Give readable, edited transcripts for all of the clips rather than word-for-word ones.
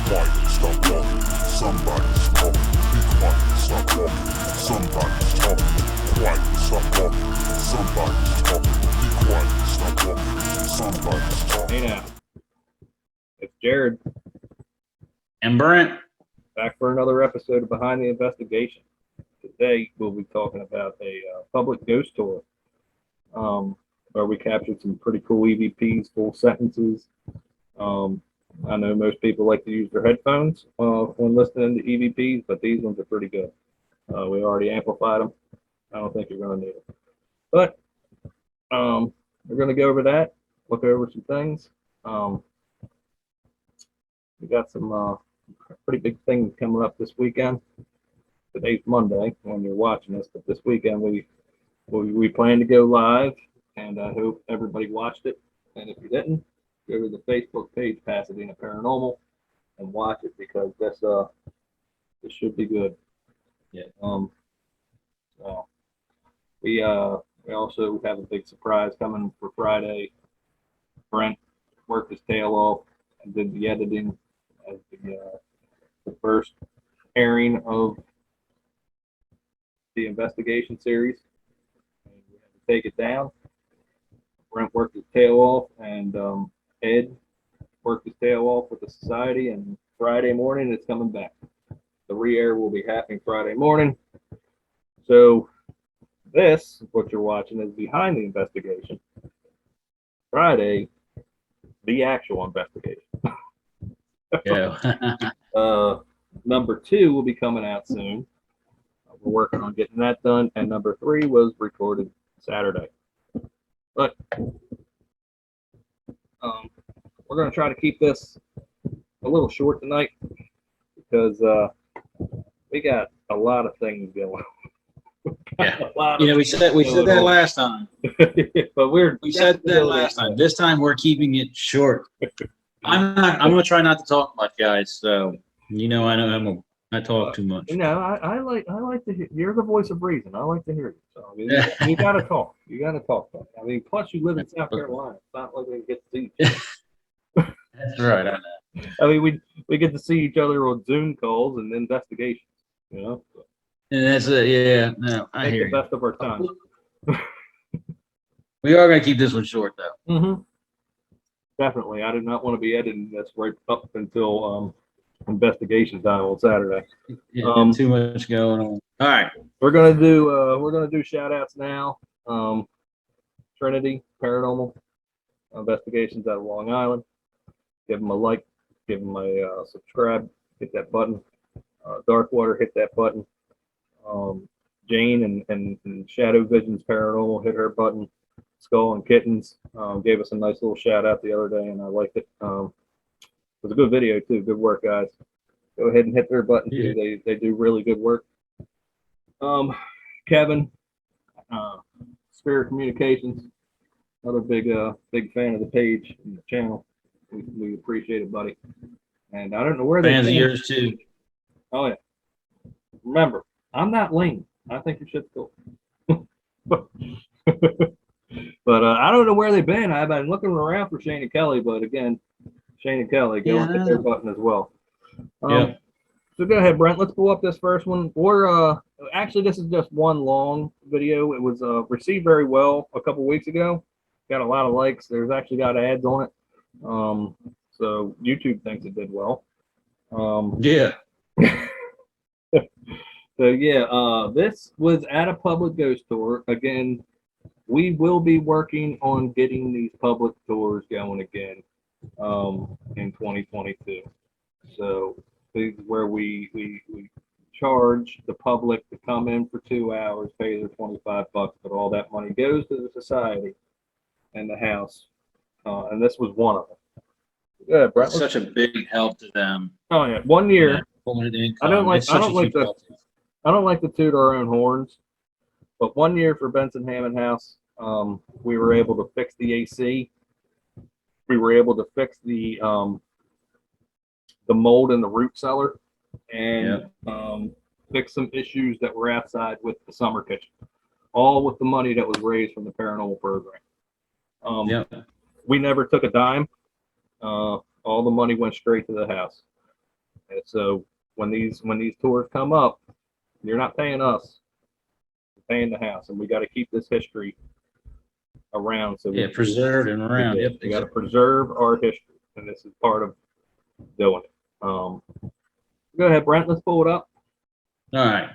quiet, stop talking. Somebody's talking. Be quiet, stop talking. Somebody's talking. Quiet, stop talking. Somebody's talking. Be quiet, stop talking. Somebody's talking. Hey now, it's Jared. And Brent. Back for another episode of Behind the Investigation. Today we'll be talking about a public ghost tour, where we captured some pretty cool EVPs, full sentences. I know most people like to use their headphones when listening to EVPs, but these ones are pretty good. We already amplified them. I don't think you're going to need it. But we're going to go over that, look over some things. We got some pretty big things coming up this weekend. Today's Monday when you're watching this, but this weekend we plan to go live, and I hope everybody watched it. And if you didn't, go to the Facebook page Pasadena Paranormal and watch it, because this should be good. Yeah. So we also have a big surprise coming for Friday. Brent worked his tail off and did the editing as the first airing of the investigation series. And we had to take it down. Brent worked his tail off, and Ed worked his tail off with the society, and Friday morning it's coming back. The re-air will be happening Friday morning. So this, what you're watching, is Behind the Investigation. Friday, the actual investigation. Yeah. Number 2 will be coming out soon. We're working on getting that done, and number 3 was recorded Saturday. But we're going to try to keep this a little short tonight, because we got a lot of things going. Yeah. We said that last time. But we said that last time. This time we're keeping it short. I'm gonna try not to talk much, guys. So I talk too much. I like to hear. You're the voice of reason. I like to hear you. So you gotta talk. You gotta talk. I mean, plus you live in South Carolina. It's not like we get to see each other. That's right. I know. I mean, we get to see each other on Zoom calls and investigations. So. And that's it. Yeah. No, I hear the best of our time. We are gonna keep this one short, though. Mm-hmm. Definitely. I do not want to be editing this right up until investigation time on Saturday. Yeah, too much going on. All right. We're gonna do shout outs now. Trinity Paranormal Investigations out of Long Island. Give them a like, give them a subscribe, hit that button. Darkwater, hit that button. Jane and Shadow Visions Paranormal, hit her button. Skull and Kittens gave us a nice little shout out the other day, and I liked it. It was a good video too. Good work, guys. Go ahead and hit their button too. They do really good work. Kevin, Spirit Communications, another big fan of the page and the channel. We appreciate it, buddy. And I don't know where fans of yours too. Oh yeah. Remember, I'm not lame. I think your shit's cool. But I don't know where they've been. I've been looking around for Shane and Kelly, but again, Shane and Kelly, go and hit their button as well. So go ahead, Brent. Let's pull up this first one. Actually, this is just one long video. It was received very well a couple weeks ago. Got a lot of likes. There's actually got ads on it. So YouTube thinks it did well. Yeah. So yeah, this was at a public ghost tour. Again, we will be working on getting these public tours going again in 2022. So this is where we charge the public to come in for 2 hours, pay their $25, but all that money goes to the society and the house. And this was one of them. Yeah, Brett. It's such a big help to them. Oh yeah, 1 year. Yeah, I don't like to toot our own horns, but 1 year for Benson Hammond House, we were able to fix the AC. We were able to fix the mold in the root cellar, and fix some issues that were outside with the summer kitchen, all with the money that was raised from the paranormal program. We never took a dime. All the money went straight to the house. And so when these tours come up, you're not paying us, you're paying the house, and we got to keep this history around. So Yeah, preserved and around. we Yep. got to preserve our history, and this is part of doing it. Go ahead, Brent. Let's pull it up. All right.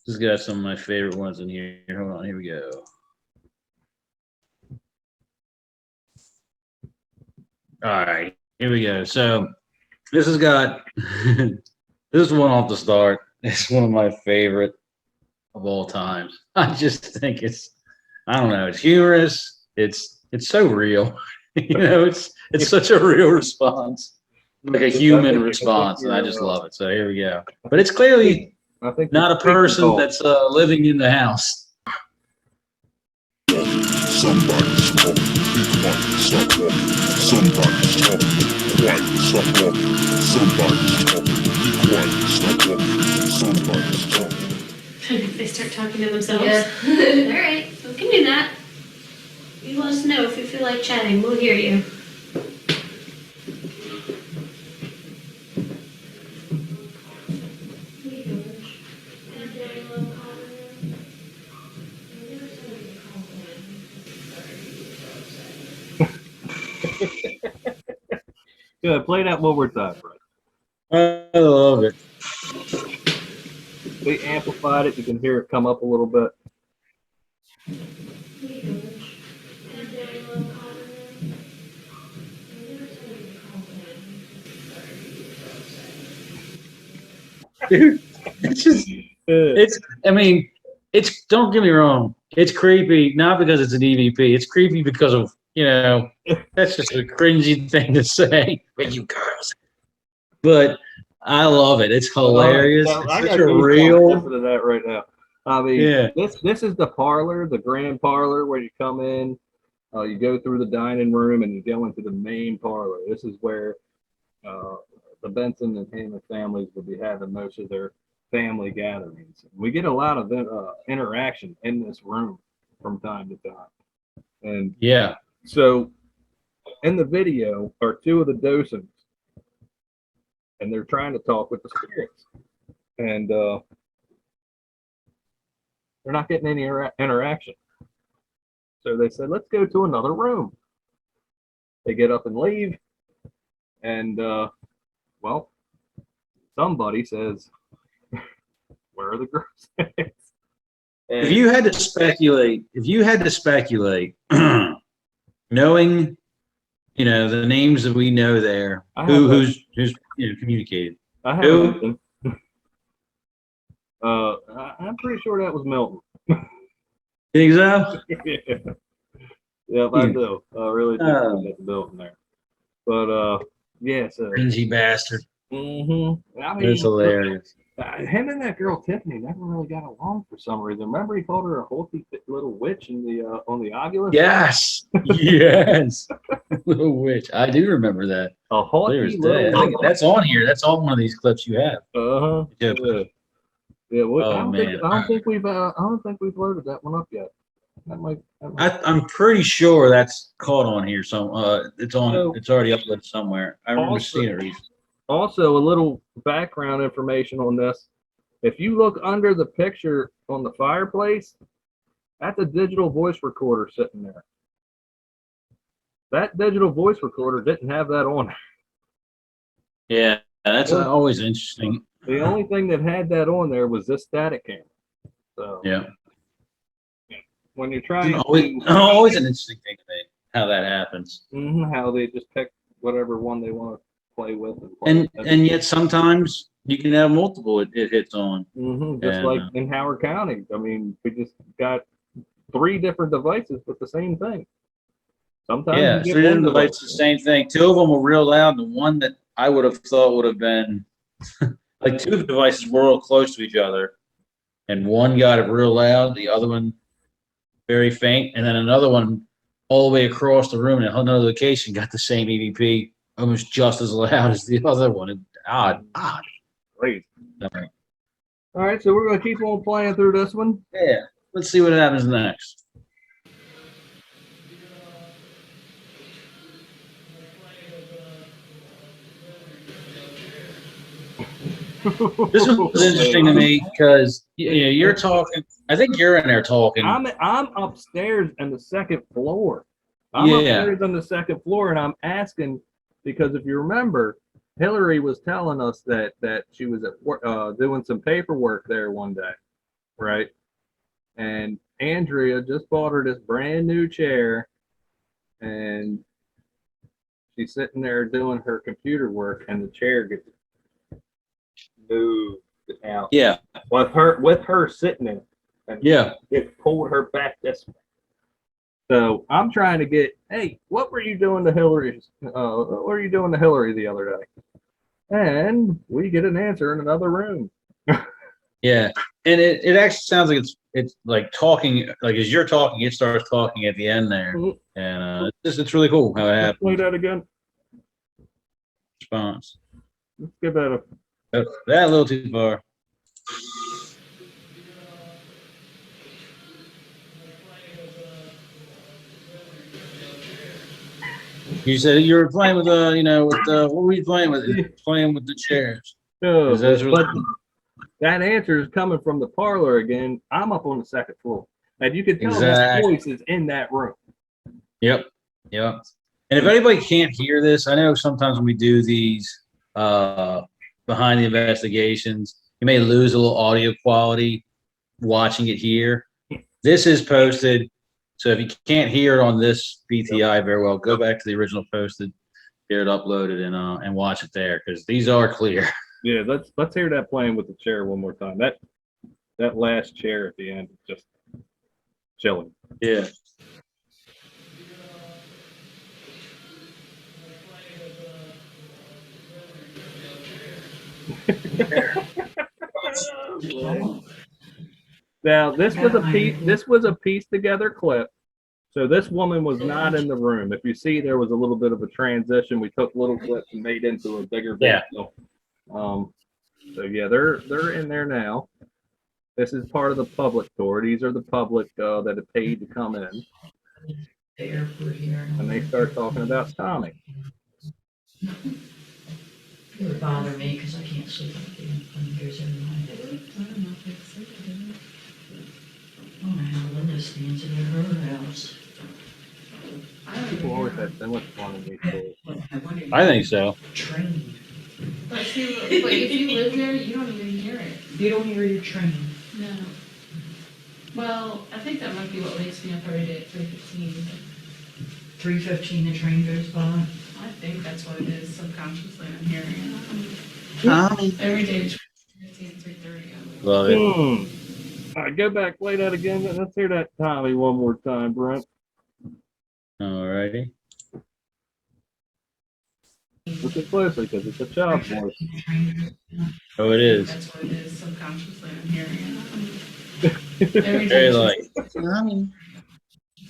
This has got some of my favorite ones in here. Hold on, here we go. All right, here we go. So this has got this is one off the start. It's one of my favorite of all times. I just think I don't know, it's humorous. It's so real. You know, it's such a real response, like a human response, and I just love it. So here we go. But it's clearly not a person that's living in the house. Somebody's talking. Be quiet. Stop talking. Somebody's talking. Quiet. Stop talking. Somebody's talking. Be quiet. Stop talking. Somebody's talking. If they start talking to themselves. Yeah. All right, we can do that. You let us know if you feel like chatting. We'll hear you. Good. Play that one more time, Brent. I love it. We amplified it. You can hear it come up a little bit. Dude, I mean, don't get me wrong. It's creepy, not because it's an EVP. It's creepy because of, that's just a cringy thing to say. But you girls. But I love it. It's hilarious. It's such a real. Listening to that right now. I mean, yeah. This is the parlor, the grand parlor, where you come in, you go through the dining room, and you go into the main parlor. This is where the Benson and Hammond families will be having most of their family gatherings. We get a lot of interaction in this room from time to time. And yeah. So in the video are two of the docents, and they're trying to talk with the spirits. And they're not getting any interaction. So they said, let's go to another room. They get up and leave. And, well, somebody says, where are the girls? If you had to speculate, knowing, the names that we know there, who's communicated? I have I'm pretty sure that was Milton. Think so? Yeah, I do. I really do think that's Milton there. But yeah, so cringy bastard. Mm-hmm. I mean, it's hilarious. Him and that girl Tiffany never really got along for some reason. Remember, he called her a hulky little witch in the on the Oculus. Yes, yes, little witch. I do remember that. A hulky little. That's on here. That's on one of these clips you have. Yeah. Yeah. Well, I don't think we've loaded that one up yet. I'm pretty sure that's caught on here. It's on. It's already uploaded somewhere. I remember seeing it recently. Also, a little background information on this. If you look under the picture on the fireplace, that's a digital voice recorder sitting there. That digital voice recorder didn't have that on. Yeah, that's always interesting. The only thing that had that on there was this static camera. So yeah. When you're trying always an interesting thing to me how that happens. How they just pick whatever one they want to play with, and yet sometimes you can have multiple it hits on. Just like in Howard County. I mean, we just got 3 different devices with the same thing. Sometimes 3 different devices, the same thing. 2 of them were real loud. The one that I would have thought would have been like 2 of the devices were real close to each other, and one got it real loud, the other one very faint, and then another one all the way across the room in another location got the same EVP, almost just as loud as the other one. Odd. Great. All right, so we're going to keep on playing through this one. Yeah, let's see what happens next. This was interesting to me because you're talking. I think you're in there talking. I'm upstairs on the second floor. I'm Yeah. upstairs on the second floor, and I'm asking because if you remember, Hillary was telling us that she was at work, doing some paperwork there one day, right? And Andrea just bought her this brand new chair, and she's sitting there doing her computer work, and the chair gets moved out. Yeah. With her sitting in it. And Yeah. it pulled her back this way. So I'm trying to get, hey, what were you doing to Hillary? What were you doing to Hillary the other day? And we get an answer in another room. Yeah. And it actually sounds like it's like talking, like as you're talking, it starts talking at the end there. And it's really cool how it Let's happens. play that again. Response. Let's give that a. That a little too far. You said you were playing with what were you playing with? Playing with the chairs. No, Really but that answer is coming from the parlor again. I'm up on the second floor, and you can tell that voice is in that room. Yep. And if anybody can't hear this, I know sometimes when we do these behind the investigations, you may lose a little audio quality watching it here. This is posted, so if you can't hear it on this BTI very well, go back to the original posted, get it uploaded, and watch it there because these are clear. Yeah, let's hear that playing with the chair one more time. That last chair at the end is just chilling. Yeah. Now this was a piece together clip. So this woman was not in the room. If you see, there was a little bit of a transition. We took little clips and made into a bigger video. So yeah, they're in there now. This is part of the public tour. These are the public that have paid to come in. And they start talking about Tommy. It would bother me because I can't sleep when it goes every night. I don't know if I can sleep together. I don't know how Linda stands it at her house. People always have so much fun in these tours. I think so. Train. But if you live there, you don't even hear it. You don't hear your train. No. Well, I think that might be what wakes me up every day at 3:15. 3:15, the train goes by. I think that's what it is. Subconsciously, I'm hearing it. Tommy. Every day between 3:15 and 3:30. Love it. All right, go back, play that again. Let's hear that Tommy one more time, Brent. All righty. Listen closely because it's a child's voice. Oh, it is. That's what it is. Subconsciously, I'm hearing it. Every Very day, like.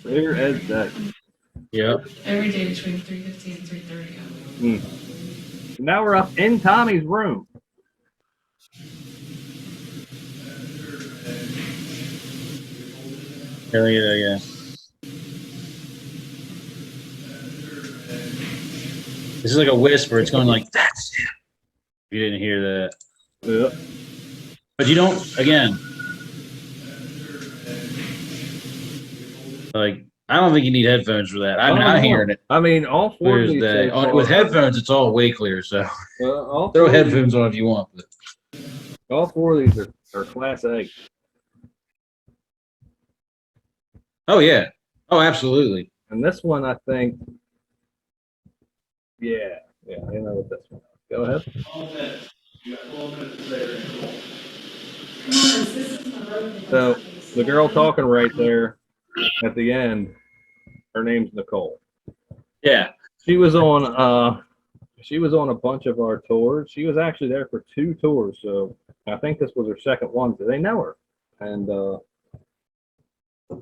Clear as day. Yep. every day between 3:15 and 3:30. Now we're up in Tommy's room. Hell yeah. This is like a whisper. It's going like, that's it. You didn't hear that. Yeah. But you don't, again, like, I don't think you need headphones for that. I'm not hearing it. I mean, all four Clear of as these day. so far- With headphones, it's all way clear. So all throw four of these- headphones on if you want. But. All four of these are class A. Oh, yeah. Oh, absolutely. And this one, I think, yeah, I know what this one is. Go ahead. So the girl talking right there at the end, her name's Nicole. Yeah. She was on a bunch of our tours. She was actually there for 2 tours, so I think this was her second one. So they know her. And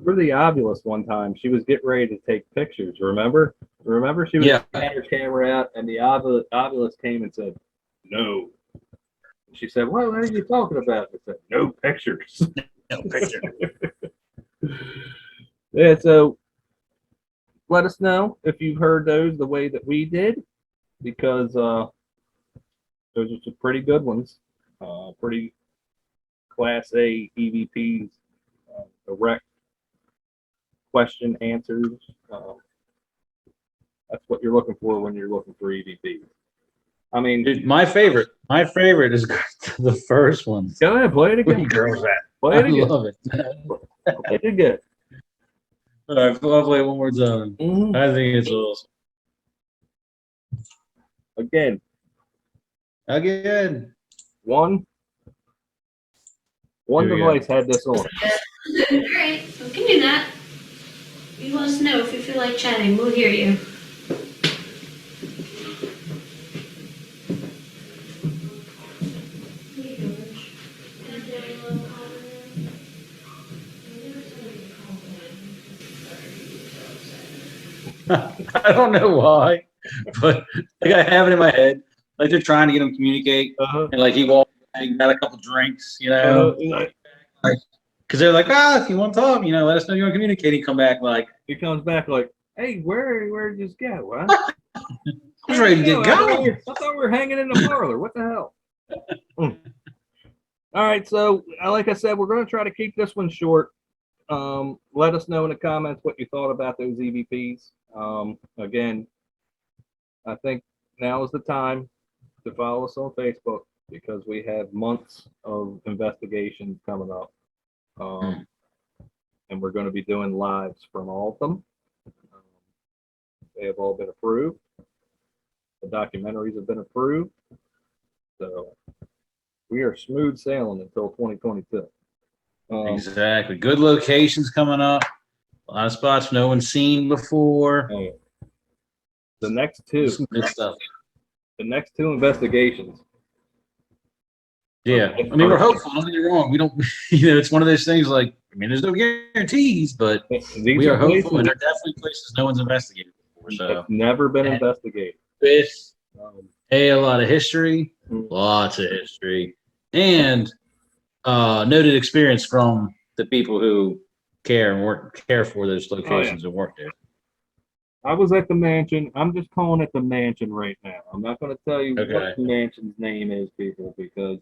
for the Obulus one time, she was getting ready to take pictures. Remember she was had her camera out, and the Obulus came and said, "No." She said, "What are you talking about?" I said, "No pictures." No picture. Yeah, so let us know if you've heard those the way that we did, because those are some pretty good ones. Pretty Class A EVPs, direct question answers. That's what you're looking for when you're looking for EVPs. I mean, Dude, my favorite is the first one. go ahead, play it Where you again. girls at? Play I it again. love it. Play it again. All right, I'll play it one more time. Mhm. I think it's awesome. Again, Again. one Here we device had this on it. Alright, so we can do that. You let us know if you feel like chatting. We'll hear you. I don't know why, but like I have it in my head. Like they're trying to get him to communicate, Uh-huh. and like he walked, he got a couple drinks, you know, because they're like, if you want to talk, let us know you want to communicate. He come back like, He comes back like, hey, where did you go? Huh? I was ready to get I thought going. we were hanging in the parlor. What the hell? Mm. All right, so like I said, we're going to try to keep this one short. Let us know in the comments what you thought about those EVPs. Again, I think now is the time to follow us on Facebook because we have months of investigations coming up. And we're going to be doing lives from all of them. They have all been approved. The documentaries have been approved. So we are smooth sailing until 2022. Exactly. Good locations coming up. A lot of spots no one's seen before. The next two, Some good stuff. the next two investigations. Yeah, I mean we're hopeful. Don't get me wrong. We don't, it's one of those things. Like, I mean, there's no guarantees, but These we are hopeful, places and they're definitely places no one's investigated before. So that's never been And- investigated. with Um, a lot of history, Mhm. lots of history, and noted experience from the people who care for those locations and work there. I was at the mansion. I'm just calling it the mansion right now. I'm not going to tell you Okay. what the mansion's name is, people, because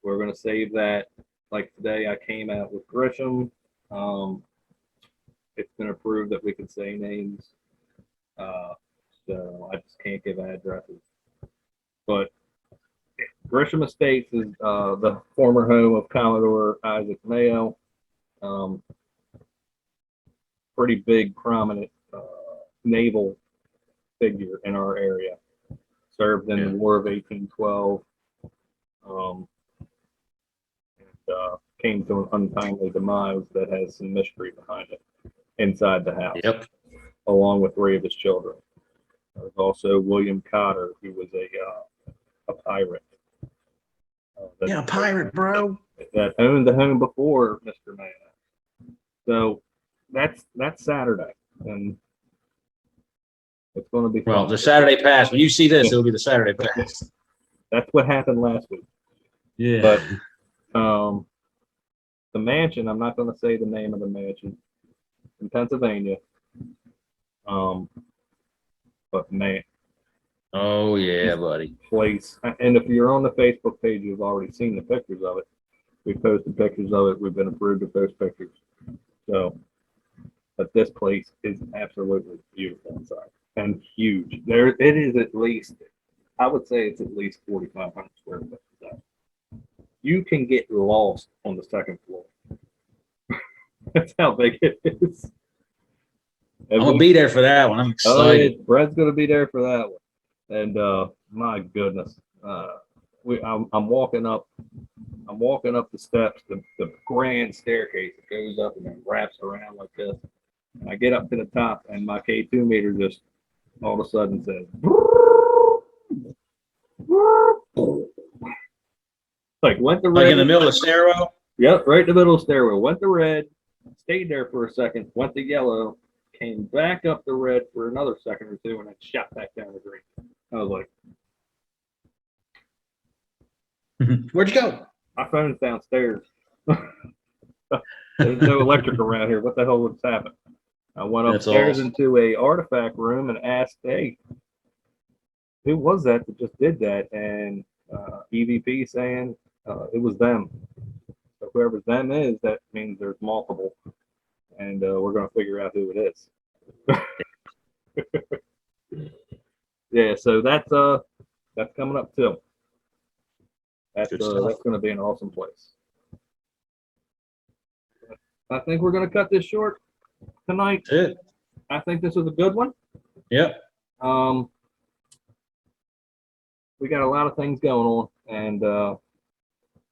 we're going to save that. Like today, I came out with Grisham. It's been approved that we can say names. So I just can't give addresses. But Grisham Estates is the former home of Commodore Isaac Mayo. Pretty big, prominent naval figure in our area. Served in the War of 1812. Came to an untimely demise that has some mystery behind it inside the house. Yep. Along with three of his children. There's also William Cotter, who was a pirate. Yeah, pirate, bro. That owned the home before Mr. Mayo. So that's Saturday, and it's going to be fun. Well, the Saturday pass. When you see this, it'll be the Saturday pass. That's what happened last week. Yeah. But the mansion, I'm not going to say the name of the mansion in Pennsylvania. But man, Oh yeah, buddy. place. And if you're on the Facebook page, you've already seen the pictures of it. We posted pictures of it. We've been approved to post pictures. So, but this place is absolutely beautiful inside and huge. There, it is at least, I would say it's at least 4,500 square foot inside. You can get lost on the second floor. That's how big it is. I'm gonna be there for that one. I'm excited. yeah, Brad's gonna be there for that one. And my goodness, I'm walking up the steps, the grand staircase that goes up and then wraps around like this. And I get up to the top, and my K2 meter just all of a sudden says, like went to red. Like in the middle of the stairwell. Yep, right in the middle of the stairwell. Went to red, stayed there for a second, went to yellow, came back up to red for another second or two, and then shot back down to green. I was like, Where'd you go? my phone's downstairs. There's no electric around here. What the hell was happening? I went That's upstairs awesome. into a artifact room and asked, hey, who was that just did that? And EVP saying it was them. So whoever them is, that means there's multiple, and we're gonna figure out who it is. Yeah, so that's coming up too. That's Good stuff. that's gonna be an awesome place. I think we're gonna cut this short tonight. That's it. I think this was a good one. Yep. We got a lot of things going on, and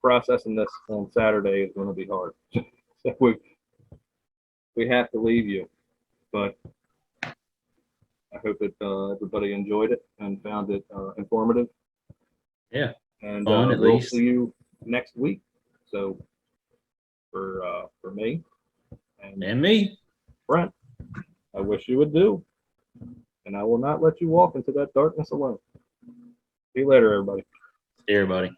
processing this on Saturday is going to be hard. So we have to leave you, but I hope that everybody enjoyed it and found it informative. Yeah. And Fun, at we'll least. see you next week. So for me And me. Brent, I wish you would do, and I will not let you walk into that darkness alone. See you later, everybody. See everybody.